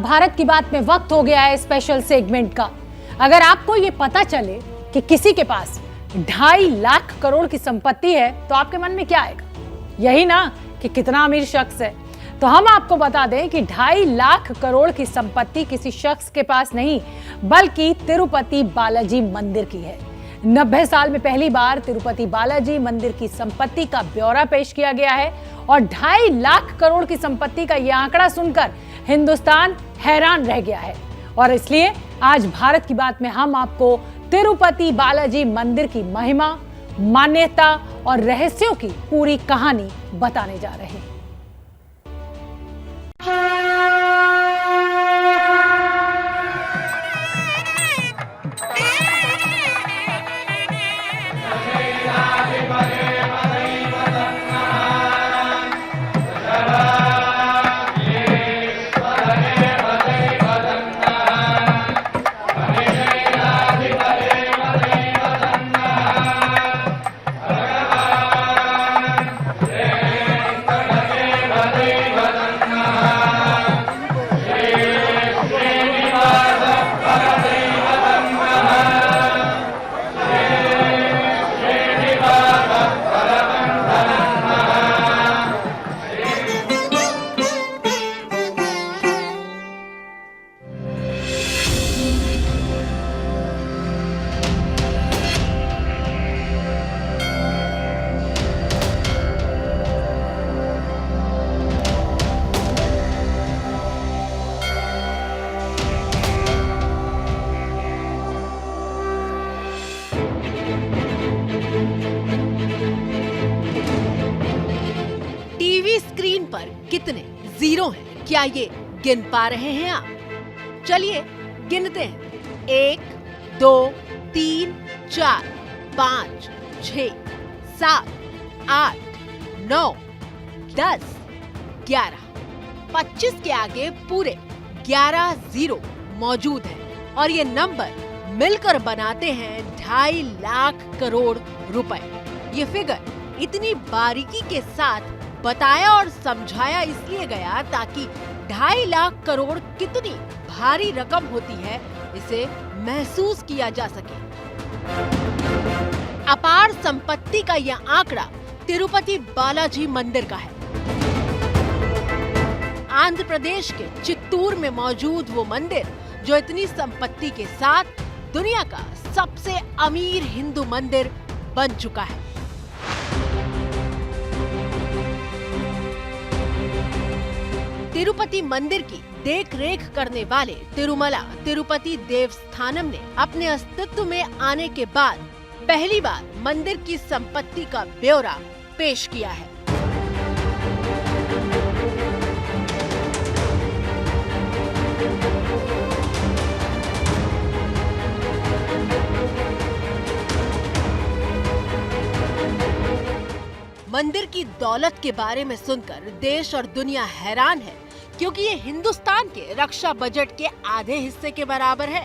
अब भारत की बात में वक्त हो गया है स्पेशल सेगमेंट का। अगर आपको ये पता चले कि किसी के पास 2.5 लाख करोड़ की संपत्ति है तो आपके मन में क्या आएगा? यही ना कि कितना अमीर शख्स है। तो हम आपको बता दें कि 2.5 लाख करोड़ की संपत्ति किसी शख्स के पास नहीं बल्कि तिरुपति बालाजी मंदिर की है। 90 साल में पहली बार तिरुपति बालाजी मंदिर की संपत्ति का ब्यौरा पेश किया गया है और 2.5 लाख करोड़ की संपत्ति का यह आंकड़ा सुनकर हिंदुस्तान हैरान रह गया है। और इसलिए आज भारत की बात में हम आपको तिरुपति बालाजी मंदिर की महिमा, मान्यता और रहस्यों की पूरी कहानी बताने जा रहे हैं। स्क्रीन पर कितने जीरो हैं, क्या ये गिन पा रहे हैं आप? चलिए गिनते हैं। 1, 2, 3, 4, 5, 6, 7, 8, 9, 10, 11, 25 के आगे पूरे 11 जीरो मौजूद हैं और ये नंबर मिलकर बनाते हैं 2.5 लाख करोड़ रुपए। ये फिगर इतनी बारीकी के साथ बताया और समझाया इसलिए गया ताकि 2.5 लाख करोड़ कितनी भारी रकम होती है इसे महसूस किया जा सके। अपार संपत्ति का यह आंकड़ा तिरुपति बालाजी मंदिर का है। आंध्र प्रदेश के चित्तूर में मौजूद वो मंदिर जो इतनी संपत्ति के साथ दुनिया का सबसे अमीर हिंदू मंदिर बन चुका है। तिरुपति मंदिर की देख रेख करने वाले तिरुमला तिरुपति देवस्थानम ने अपने अस्तित्व में आने के बाद पहली बार मंदिर की संपत्ति का ब्यौरा पेश किया है। मंदिर की दौलत के बारे में सुनकर देश और दुनिया हैरान है क्योंकि ये हिंदुस्तान के रक्षा बजट के आधे हिस्से के बराबर है।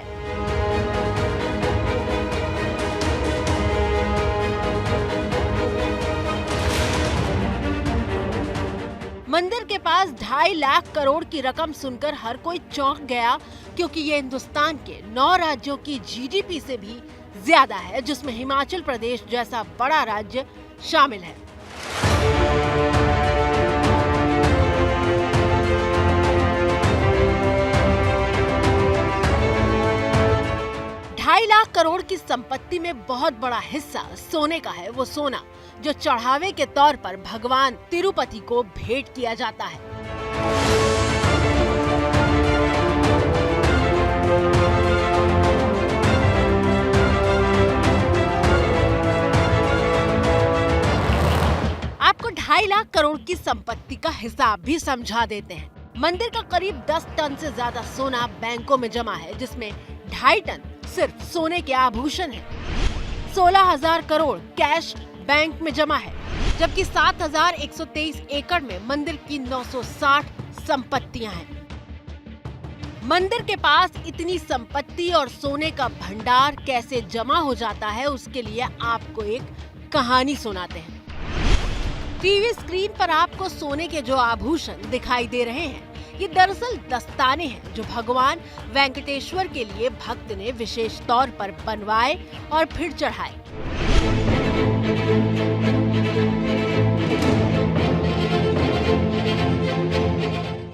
मंदिर के पास 2.5 लाख करोड़ की रकम सुनकर हर कोई चौंक गया क्योंकि ये हिंदुस्तान के 9 राज्यों की जीडीपी से भी ज्यादा है, जिसमें हिमाचल प्रदेश जैसा बड़ा राज्य शामिल है। ढाई लाख करोड़ की संपत्ति में बहुत बड़ा हिस्सा सोने का है, वो सोना जो चढ़ावे के तौर पर भगवान तिरुपति को भेंट किया जाता है। आपको 2.5 लाख करोड़ की संपत्ति का हिसाब भी समझा देते हैं। मंदिर का करीब 10 टन से ज्यादा सोना बैंकों में जमा है, जिसमें 2.5 टन सिर्फ सोने के आभूषण हैं। 16,000 करोड़ कैश बैंक में जमा है, जबकि 7,123 एकड़ में मंदिर की 960 संपत्तियां हैं। मंदिर के पास इतनी संपत्ति और सोने का भंडार कैसे जमा हो जाता है, उसके लिए आपको एक कहानी सुनाते हैं। टीवी स्क्रीन पर आपको सोने के जो आभूषण दिखाई दे रहे हैं, ये दरअसल दस्ताने हैं जो भगवान वेंकटेश्वर के लिए भक्त ने विशेष तौर पर बनवाए और फिर चढ़ाए।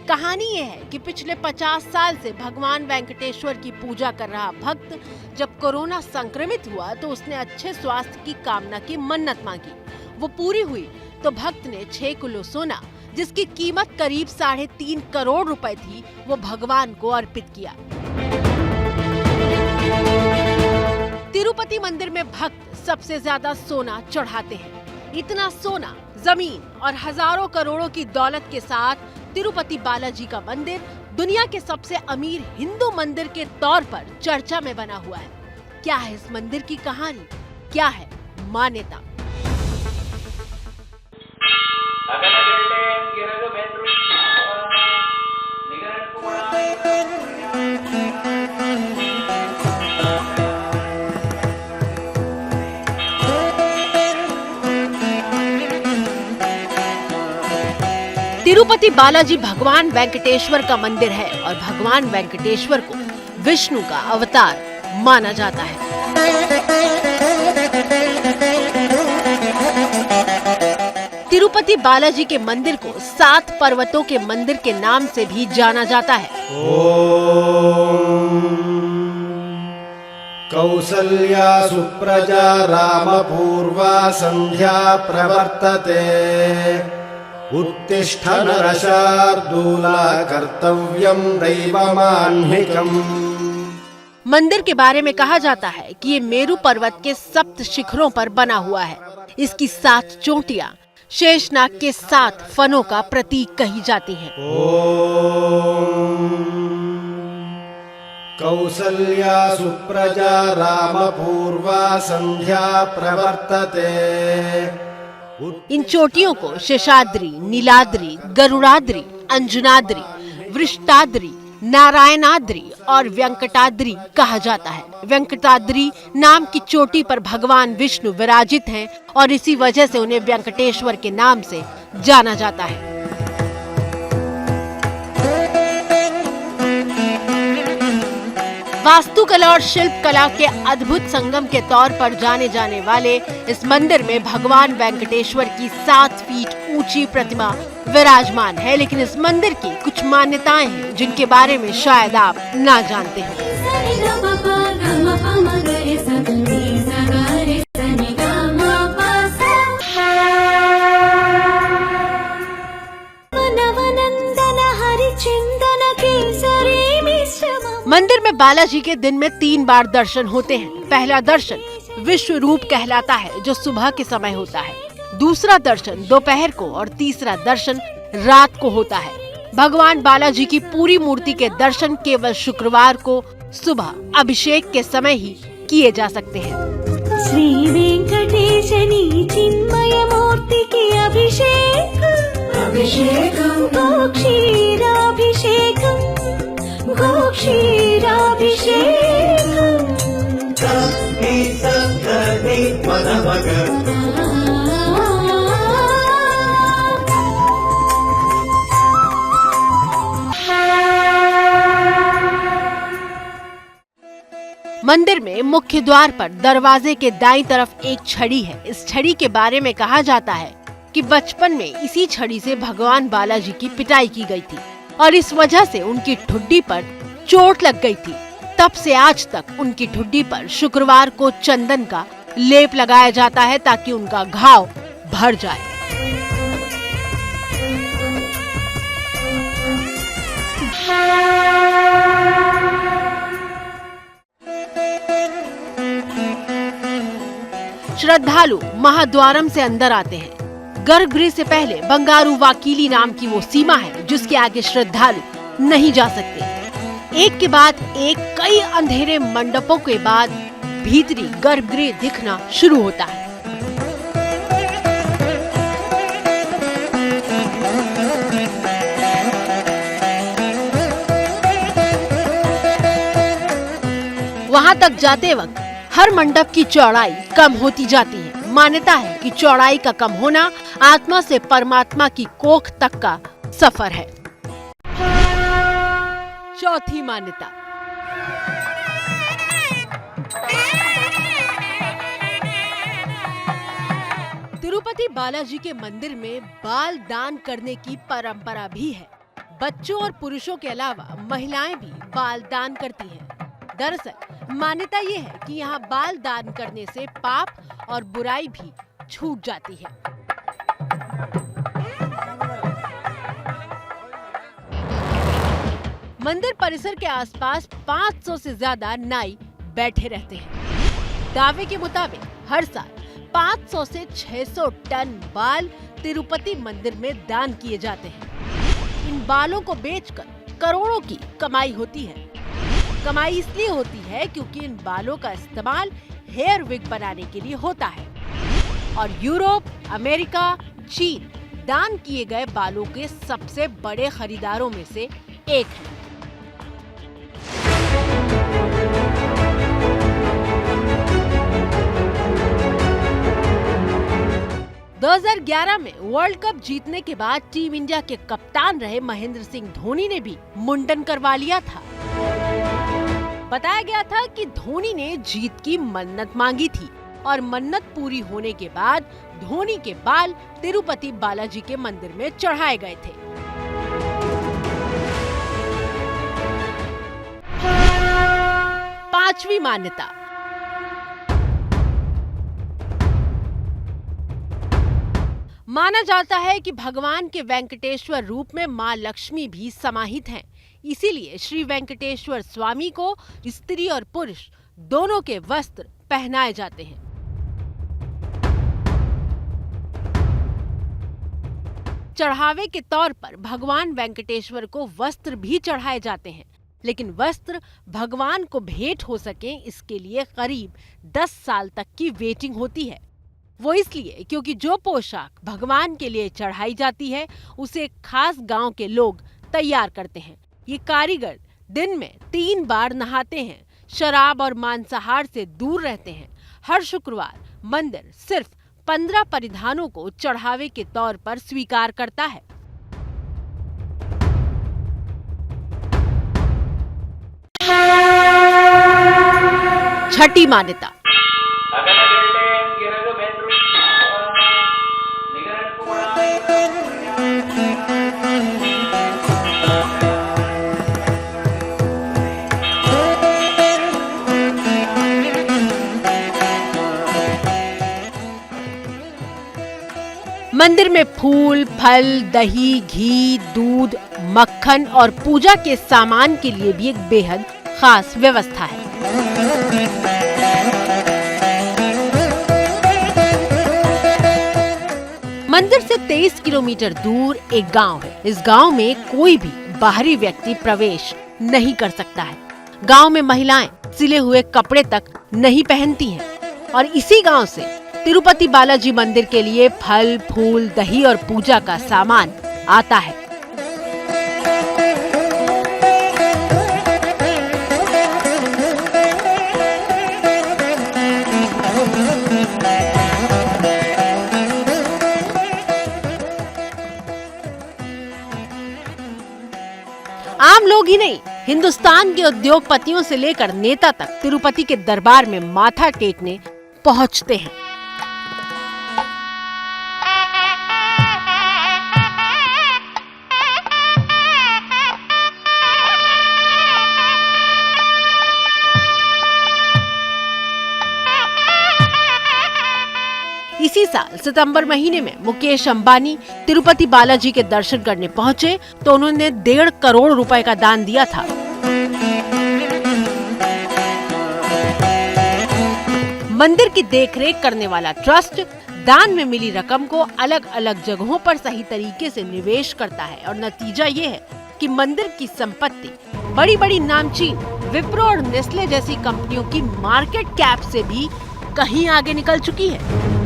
कहानी ये है कि पिछले 50 साल से भगवान वेंकटेश्वर की पूजा कर रहा भक्त जब कोरोना संक्रमित हुआ तो उसने अच्छे स्वास्थ्य की कामना की मन्नत मांगी। वो पूरी हुई तो भक्त ने 6 किलो सोना, जिसकी कीमत करीब 3.5 करोड़ रुपए थी, वो भगवान को अर्पित किया। तिरुपति मंदिर में भक्त सबसे ज्यादा सोना चढ़ाते हैं। इतना सोना, जमीन और हजारों करोड़ों की दौलत के साथ तिरुपति बालाजी का मंदिर दुनिया के सबसे अमीर हिंदू मंदिर के तौर पर चर्चा में बना हुआ है। क्या है इस मंदिर की कहानी, क्या है मान्यता? तिरुपति बालाजी भगवान वेंकटेश्वर का मंदिर है और भगवान वेंकटेश्वर को विष्णु का अवतार माना जाता है। तिरुपति बालाजी के मंदिर को 7 पर्वतों के मंदिर के नाम से भी जाना जाता है। कौसल्या सुप्रजा रामपूर्वा संध्या प्रवर्तते उत्तिष्ठ नरशार्दूला कर्तव्यं दैवमान्निकम्। मंदिर के बारे में कहा जाता है कि ये मेरु पर्वत के 7 शिखरों पर बना हुआ है। इसकी 7 चोटियां शेषनाग के 7 फनों का प्रतीक कही जाती हैं। कौसल्या सुप्रजा रामपूर्वा संध्या प्रवर्तते। इन चोटियों को शेषाद्रि, नीलाद्रि, गरुड़ाद्रि, अंजनाद्रि, वृष्टाद्रि, नारायणाद्रि और वेंकटाद्रि कहा जाता है। वेंकटाद्रि नाम की चोटी पर भगवान विष्णु विराजित हैं और इसी वजह से उन्हें वेंकटेश्वर के नाम से जाना जाता है। वास्तुकला और शिल्प कला के अद्भुत संगम के तौर पर जाने जाने वाले इस मंदिर में भगवान वेंकटेश्वर की 7 फीट ऊंची प्रतिमा विराजमान है। लेकिन इस मंदिर की कुछ मान्यताएं हैं जिनके बारे में शायद आप ना जानते हो। मंदिर में बालाजी के दिन में 3 बार दर्शन होते हैं। पहला दर्शन विश्व रूप कहलाता है जो सुबह के समय होता है। दूसरा दर्शन दोपहर को और तीसरा दर्शन रात को होता है। भगवान बालाजी की पूरी मूर्ति के दर्शन केवल शुक्रवार को सुबह अभिषेक के समय ही किए जा सकते हैं। श्री वेंकटेशनी चिन्मय मूर्ति की अभिषेक मंदिर में मुख्य द्वार पर दरवाजे के दाईं तरफ एक छड़ी है। इस छड़ी के बारे में कहा जाता है कि बचपन में इसी छड़ी से भगवान बालाजी की पिटाई की गई थी और इस वजह से उनकी ठुड्डी पर चोट लग गई थी। तब से आज तक उनकी ठुड्डी पर शुक्रवार को चंदन का लेप लगाया जाता है ताकि उनका घाव भर जाए। श्रद्धालु महाद्वारम से अंदर आते हैं। गर्भगृह से पहले बंगारू वाकीली नाम की वो सीमा है जिसके आगे श्रद्धालु नहीं जा सकते। एक के बाद एक कई अंधेरे मंडपों के बाद भीतरी गर्भगृह दिखना शुरू होता है। वहां तक जाते वक्त हर मंडप की चौड़ाई कम होती जाती है। मान्यता है कि चौड़ाई का कम होना आत्मा से परमात्मा की कोख तक का सफर है। चौथी मान्यता। तिरुपति बालाजी के मंदिर में बाल दान करने की परंपरा भी है। बच्चों और पुरुषों के अलावा महिलाएं भी बाल दान करती हैं। दरअसल मान्यता ये है कि यहाँ बाल दान करने से पाप और बुराई भी छूट जाती है। मंदिर परिसर के आसपास 500 से ज्यादा नाई बैठे रहते हैं। दावे के मुताबिक हर साल 500 से 600 टन बाल तिरुपति मंदिर में दान किए जाते हैं। इन बालों को बेचकर करोड़ों की कमाई होती है। कमाई इसलिए होती है क्योंकि इन बालों का इस्तेमाल हेयर विग बनाने के लिए होता है और यूरोप, अमेरिका, चीन दान किए गए बालों के सबसे बड़े खरीदारों में से एक है। दो 2011 में वर्ल्ड कप जीतने के बाद टीम इंडिया के कप्तान रहे महेंद्र सिंह धोनी ने भी मुंडन करवा लिया था। बताया गया था कि धोनी ने जीत की मन्नत मांगी थी और मन्नत पूरी होने के बाद धोनी के बाल तिरुपति बालाजी के मंदिर में चढ़ाए गए थे। पांचवी मान्यता। माना जाता है कि भगवान के वेंकटेश्वर रूप में मां लक्ष्मी भी समाहित हैं। इसीलिए श्री वेंकटेश्वर स्वामी को स्त्री और पुरुष दोनों के वस्त्र पहनाए जाते हैं। चढ़ावे के तौर पर भगवान वेंकटेश्वर को वस्त्र भी चढ़ाए जाते हैं, लेकिन वस्त्र भगवान को भेंट हो सके इसके लिए करीब 10 साल तक की वेटिंग होती है। वो इसलिए क्योंकि जो पोशाक भगवान के लिए चढ़ाई जाती है उसे खास गांव के लोग तैयार करते हैं। ये कारीगर दिन में 3 बार नहाते हैं, शराब और मांसाहार से दूर रहते हैं। हर शुक्रवार मंदिर सिर्फ 15 परिधानों को चढ़ावे के तौर पर स्वीकार करता है। छठी मान्यता। मंदिर में फूल, फल, दही, घी, दूध, मक्खन और पूजा के सामान के लिए भी एक बेहद खास व्यवस्था है। मंदिर से 23 किलोमीटर दूर एक गांव है। इस गांव में कोई भी बाहरी व्यक्ति प्रवेश नहीं कर सकता है। गांव में महिलाएं सिले हुए कपड़े तक नहीं पहनती हैं और इसी गांव से तिरुपति बालाजी मंदिर के लिए फल, फूल, दही और पूजा का सामान आता है। आम लोग ही नहीं, हिंदुस्तान के उद्योगपतियों से लेकर नेता तक तिरुपति के दरबार में माथा टेकने पहुंचते हैं। इसी साल सितंबर महीने में मुकेश अंबानी तिरुपति बालाजी के दर्शन करने पहुंचे तो उन्होंने 1.5 करोड़ रुपए का दान दिया था। मंदिर की देखरेख करने वाला ट्रस्ट दान में मिली रकम को अलग अलग जगहों पर सही तरीके से निवेश करता है और नतीजा ये है कि मंदिर की संपत्ति बड़ी बड़ी नामचीन विप्रो और नेस्ले जैसी कंपनियों की मार्केट कैप से भी कहीं आगे निकल चुकी है।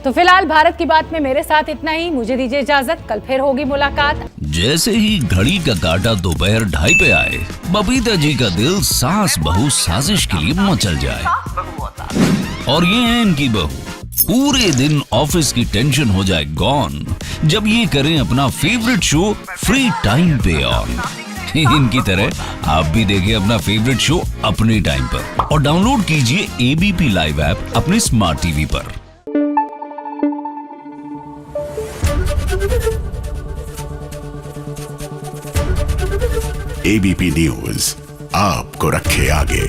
तो फिलहाल भारत की बात में मेरे साथ इतना ही। मुझे दीजिए इजाजत, कल फिर होगी मुलाकात। जैसे ही घड़ी का काटा दोपहर 2:30 पे आए, बबीता जी का दिल सास बहू साजिश के लिए मचल जाए। और ये है इनकी बहू पूरे दिन ऑफिस की टेंशन हो जाए गॉन जब ये करें अपना फेवरेट शो फ्री टाइम पे ऑन। इनकी तरह आप भी देखें अपना फेवरेट शो अपने टाइम पर और डाउनलोड कीजिए एबीपी लाइव ऐप अपने स्मार्ट टीवी पर। एबीपी न्यूज आपको रखे आगे।